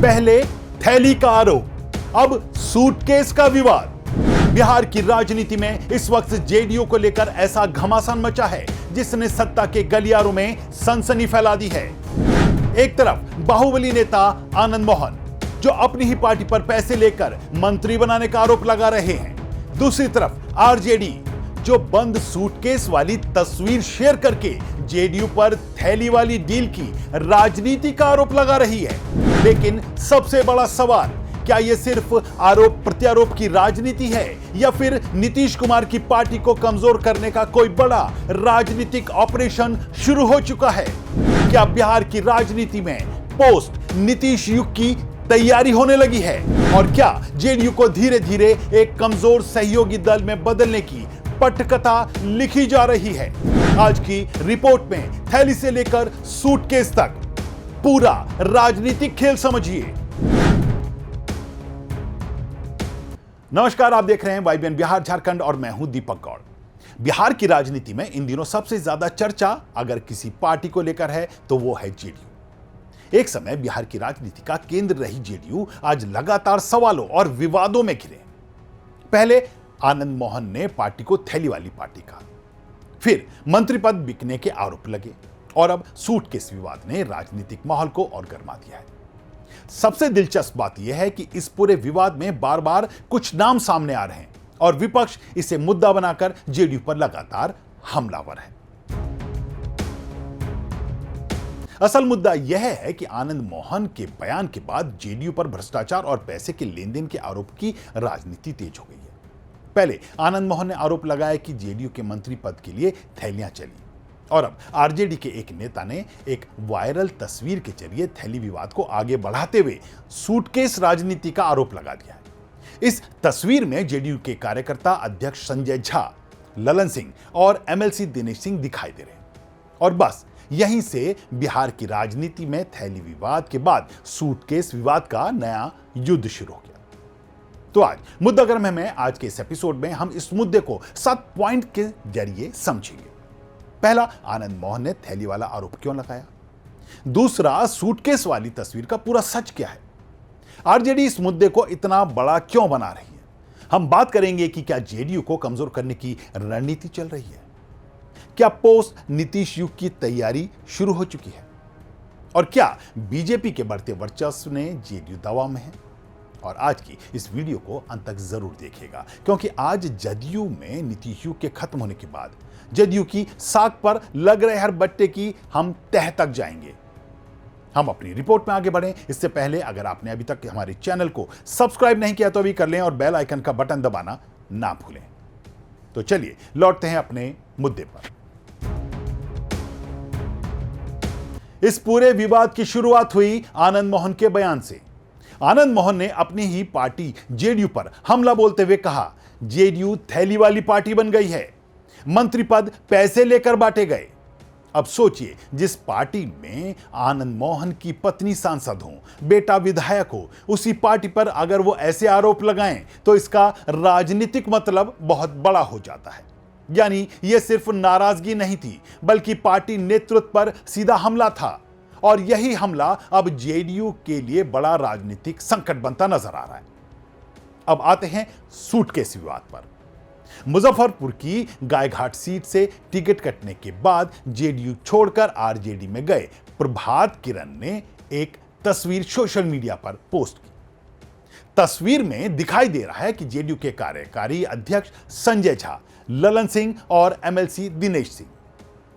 पहले थैली का आरोप, अब सूटकेस का विवाद। बिहार की राजनीति में इस वक्त जेडीयू को लेकर ऐसा घमासान मचा है जिसने सत्ता के गलियारों में सनसनी फैला दी है। एक तरफ बाहुबली नेता आनंद मोहन जो अपनी ही पार्टी पर पैसे लेकर मंत्री बनाने का आरोप लगा रहे हैं, दूसरी तरफ आरजेडी जो बंद सूटकेस वाली तस्वीर शेयर करके जेडीयू पर थैली वाली डील की राजनीति का आरोप लगा रही है। लेकिन सबसे बड़ा सवाल, क्या यह सिर्फ आरोप प्रत्यारोप की राजनीति है या फिर नीतीश कुमार की पार्टी को कमजोर करने का कोई बड़ा राजनीतिक ऑपरेशन शुरू हो चुका है? क्या बिहार की राजनीति में पोस्ट नीतीश युग की तैयारी होने लगी है? और क्या जेडीयू को धीरे धीरे एक कमजोर सहयोगी दल में बदलने की पटकथा लिखी जा रही है? आज की रिपोर्ट में थैली से लेकर सूटकेस तक पूरा राजनीतिक खेल समझिए। नमस्कार, आप देख रहे हैं वाईबीएन बिहार झारखंड और मैं हूं दीपक गौड़। बिहार की राजनीति में इन दिनों सबसे ज्यादा चर्चा अगर किसी पार्टी को लेकर है तो वो है जेडीयू। एक समय बिहार की राजनीति का केंद्र रही जेडीयू आज लगातार सवालों और विवादों में घिरे। पहले आनंद मोहन ने पार्टी को थैली वाली पार्टी कहा, फिर मंत्री पद बिकने के आरोप लगे और अब सूटकेस विवाद ने राजनीतिक माहौल को और गर्मा दिया है। सबसे दिलचस्प बात यह है कि इस पूरे विवाद में बार बार कुछ नाम सामने आ रहे हैं और विपक्ष इसे मुद्दा बनाकर जेडीयू पर लगातार हमलावर है। असल मुद्दा यह है कि आनंद मोहन के बयान के बाद जेडीयू पर भ्रष्टाचार और पैसे के लेन देन के आरोप की राजनीति तेज हो गई है। पहले आनंद मोहन ने आरोप लगाया कि जेडीयू के मंत्री पद के लिए थैलियां चली और अब आरजेडी के एक नेता ने एक वायरल तस्वीर के जरिए थैली विवाद को आगे बढ़ाते हुए सूटकेस राजनीति का आरोप लगा दिया है। इस तस्वीर में जेडीयू के कार्यकर्ता अध्यक्ष संजय झा, ललन सिंह और एमएलसी दिनेश सिंह दिखाई दे रहे हैं और बस यहीं से बिहार की राजनीति में थैली विवाद के बाद सूटकेस विवाद का नया युद्ध शुरू हो गया। तो आज मुद्दा गर्म है में आज के इस एपिसोड में हम इस मुद्दे को 7 पॉइंट के जरिए समझेंगे। पहला, आनंद मोहन ने थैली वाला आरोप क्यों लगाया? दूसरा, सूटकेस वाली तस्वीर का पूरा सच क्या है? आरजेडी इस मुद्दे को इतना बड़ा क्यों बना रही है? हम बात करेंगे कि क्या जेडीयू को कमजोर करने की रणनीति चल रही है? क्या पोस्ट नीतीश युग की तैयारी शुरू हो चुकी है? और क्या बीजेपी के बढ़ते वर्चस्व ने जेडीयू दबाव में है? और आज की इस वीडियो को अंत तक जरूर देखिएगा, क्योंकि आज जदयू में नीतीश युग के खत्म होने के बाद जदयू की साख पर लग रहे हर बट्टे की हम तह तक जाएंगे। हम अपनी रिपोर्ट में आगे बढ़ें इससे पहले अगर आपने अभी तक हमारे चैनल को सब्सक्राइब नहीं किया तो अभी कर लें और बेल आइकन का बटन दबाना ना भूलें। तो चलिए लौटते हैं अपने मुद्दे पर। इस पूरे विवाद की शुरुआत हुई आनंद मोहन के बयान से। आनंद मोहन ने अपनी ही पार्टी जेडीयू पर हमला बोलते हुए कहा, जेडीयू थैली वाली पार्टी बन गई है, मंत्री पद पैसे लेकर बांटे गए। अब सोचिए, जिस पार्टी में आनंद मोहन की पत्नी सांसद हो, बेटा विधायक हो, उसी पार्टी पर अगर वो ऐसे आरोप लगाएं तो इसका राजनीतिक मतलब बहुत बड़ा हो जाता है। यानी यह सिर्फ नाराजगी नहीं थी बल्कि पार्टी नेतृत्व पर सीधा हमला था और यही हमला अब जेडीयू के लिए बड़ा राजनीतिक संकट बनता नजर आ रहा है। अब आते हैं सूटकेस विवाद पर। मुजफ्फरपुर की गायघाट सीट से टिकट कटने के बाद जेडीयू छोड़कर आरजेडी में गए प्रभात किरण ने एक तस्वीर सोशल मीडिया पर पोस्ट की। तस्वीर में दिखाई दे रहा है कि जेडीयू के कार्यकारी अध्यक्ष संजय झा, ललन सिंह और एमएलसी दिनेश सिंह।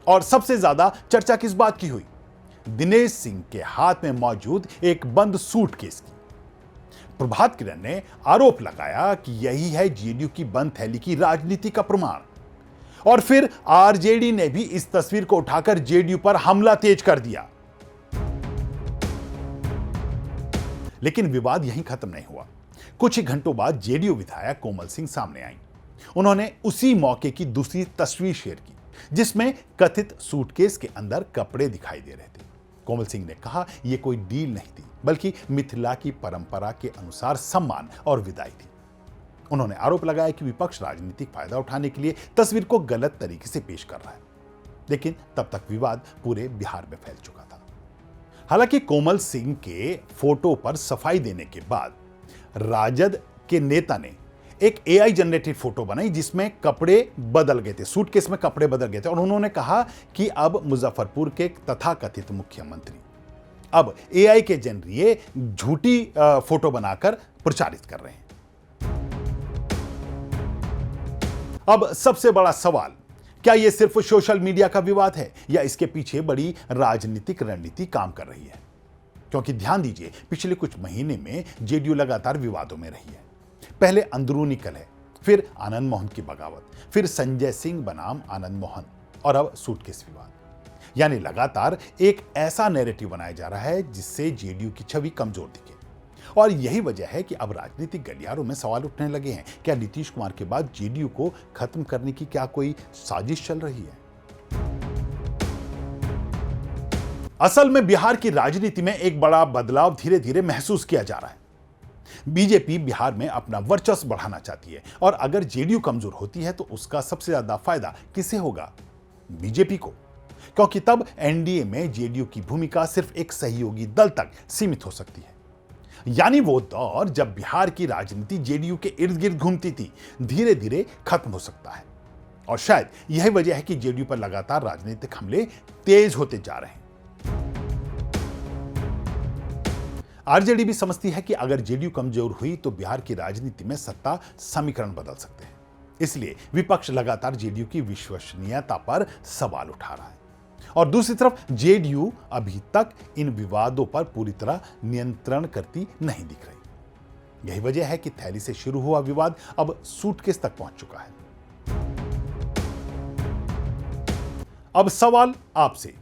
और सबसे ज्यादा चर्चा किस बात की हुई? दिनेश सिंह के हाथ में मौजूद एक बंद सूटकेस की। प्रभात किरण ने आरोप लगाया कि यही है जेडीयू की बंद थैली की राजनीति का प्रमाण। और फिर आरजेडी ने भी इस तस्वीर को उठाकर जेडीयू पर हमला तेज कर दिया। लेकिन विवाद यहीं खत्म नहीं हुआ। कुछ ही घंटों बाद जेडीयू विधायक कोमल सिंह सामने आई। उन्होंने उसी मौके की दूसरी तस्वीर शेयर की जिसमें कथित सूटकेस के अंदर कपड़े दिखाई दे रहे थे। कोमल सिंह ने कहा, यह कोई डील नहीं थी बल्कि मिथिला की परंपरा के अनुसार सम्मान और विदाई थी। उन्होंने आरोप लगाया कि विपक्ष राजनीतिक फायदा उठाने के लिए तस्वीर को गलत तरीके से पेश कर रहा है। लेकिन तब तक विवाद पूरे बिहार में फैल चुका था। हालांकि कोमल सिंह के फोटो पर सफाई देने के बाद राजद के नेता ने एक एआई जनरेटेड फोटो बनाई जिसमें कपड़े बदल गए थे, सूटकेस में कपड़े बदल गए थे, और उन्होंने कहा कि अब मुजफ्फरपुर के तथाकथित मुख्यमंत्री अब एआई के जरिए झूठी फोटो बनाकर प्रचारित कर रहे हैं। अब सबसे बड़ा सवाल, क्या यह सिर्फ सोशल मीडिया का विवाद है या इसके पीछे बड़ी राजनीतिक रणनीति काम कर रही है? क्योंकि ध्यान दीजिए, पिछले कुछ महीने में जेडीयू लगातार विवादों में रही है। पहले अंदरूनी कलह, फिर आनंद मोहन की बगावत, फिर संजय सिंह बनाम आनंद मोहन, और अब सूटकेस विवाद। यानी लगातार एक ऐसा नैरेटिव बनाया जा रहा है जिससे जेडीयू की छवि कमजोर दिखे। और यही वजह है कि अब राजनीतिक गलियारों में सवाल उठने लगे हैं, क्या नीतीश कुमार के बाद जेडीयू को खत्म करने की क्या कोई साजिश चल रही है? असल में बिहार की राजनीति में एक बड़ा बदलाव धीरे धीरे महसूस किया जा रहा है। बीजेपी बिहार में अपना वर्चस्व बढ़ाना चाहती है, और अगर जेडीयू कमजोर होती है तो उसका सबसे ज्यादा फायदा किसे होगा? बीजेपी को, क्योंकि तब एनडीए में जेडीयू की भूमिका सिर्फ एक सहयोगी दल तक सीमित हो सकती है। यानी वो दौर जब बिहार की राजनीति जेडीयू के इर्द गिर्द घूमती थी, धीरे धीरे खत्म हो सकता है। और शायद यही वजह है कि जेडीयू पर लगातार राजनीतिक हमले तेज होते जा रहे हैं। आरजेडी भी समझती है कि अगर जेडीयू कमजोर हुई तो बिहार की राजनीति में सत्ता समीकरण बदल सकते हैं। इसलिए विपक्ष लगातार जेडीयू की विश्वसनीयता पर सवाल उठा रहा है, और दूसरी तरफ जेडीयू अभी तक इन विवादों पर पूरी तरह नियंत्रण करती नहीं दिख रही। यही वजह है कि थैली से शुरू हुआ विवाद अब सूटकेस तक पहुंच चुका है। अब सवाल आपसे,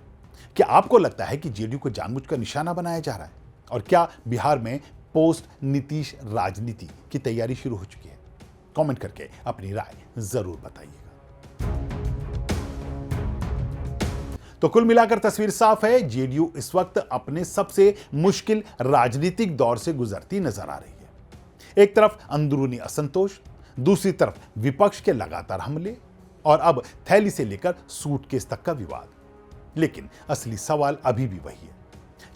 क्या आपको लगता है कि जेडीयू को जानबूझकर निशाना बनाया जा रहा है? और क्या बिहार में पोस्ट नीतीश राजनीति की तैयारी शुरू हो चुकी है? कमेंट करके अपनी राय जरूर बताइएगा। तो कुल मिलाकर तस्वीर साफ है, जेडीयू इस वक्त अपने सबसे मुश्किल राजनीतिक दौर से गुजरती नजर आ रही है। एक तरफ अंदरूनी असंतोष, दूसरी तरफ विपक्ष के लगातार हमले, और अब थैली से लेकर सूटकेस तक का विवाद। लेकिन असली सवाल अभी भी वही है,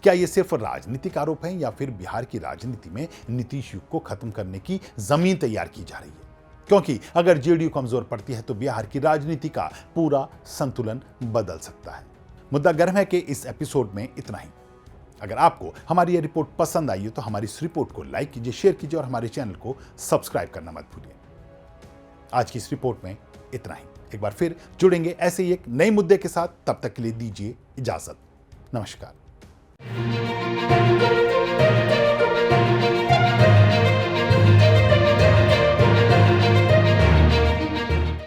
क्या यह सिर्फ राजनीतिक आरोप है या फिर बिहार की राजनीति में नीतीश युग को खत्म करने की जमीन तैयार की जा रही है? क्योंकि अगर जेडीयू कमजोर पड़ती है तो बिहार की राजनीति का पूरा संतुलन बदल सकता है। मुद्दा गर्म है कि इस एपिसोड में इतना ही। अगर आपको हमारी यह रिपोर्ट पसंद आई हो तो हमारी इस रिपोर्ट को लाइक कीजिए, शेयर कीजिए और हमारे चैनल को सब्सक्राइब करना मत भूलिए। आज की इस रिपोर्ट में इतना ही। एक बार फिर जुड़ेंगे ऐसे ही एक नए मुद्दे के साथ। तब तक के लिए दीजिए इजाजत। नमस्कार।